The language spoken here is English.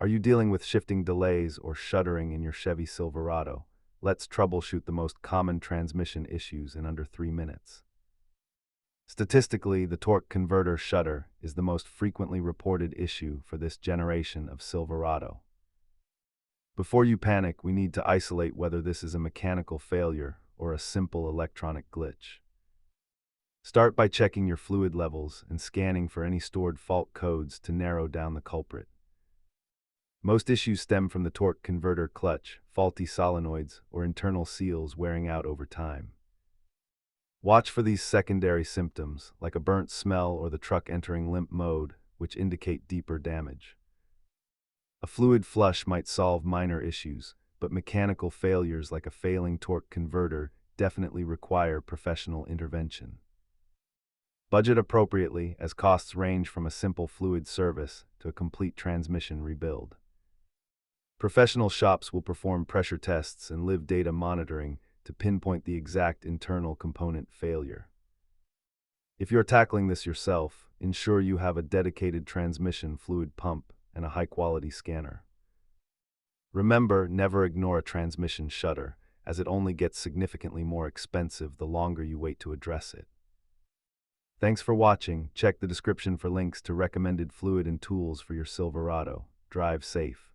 Are you dealing with shifting delays or shuddering in your Chevy Silverado? Let's troubleshoot the most common transmission issues in under 3 minutes. Statistically, the torque converter shudder is the most frequently reported issue for this generation of Silverado. Before you panic, we need to isolate whether this is a mechanical failure or a simple electronic glitch. Start by checking your fluid levels and scanning for any stored fault codes to narrow down the culprit. Most issues stem from the torque converter clutch, faulty solenoids, or internal seals wearing out over time. Watch for these secondary symptoms, like a burnt smell or the truck entering limp mode, which indicate deeper damage. A fluid flush might solve minor issues, but mechanical failures like a failing torque converter definitely require professional intervention. Budget appropriately, as costs range from a simple fluid service to a complete transmission rebuild. Professional shops will perform pressure tests and live data monitoring to pinpoint the exact internal component failure. If you're tackling this yourself, ensure you have a dedicated transmission fluid pump and a high-quality scanner. Remember, never ignore a transmission shudder, as it only gets significantly more expensive the longer you wait to address it. Thanks for watching. Check the description for links to recommended fluid and tools for your Silverado. Drive safe.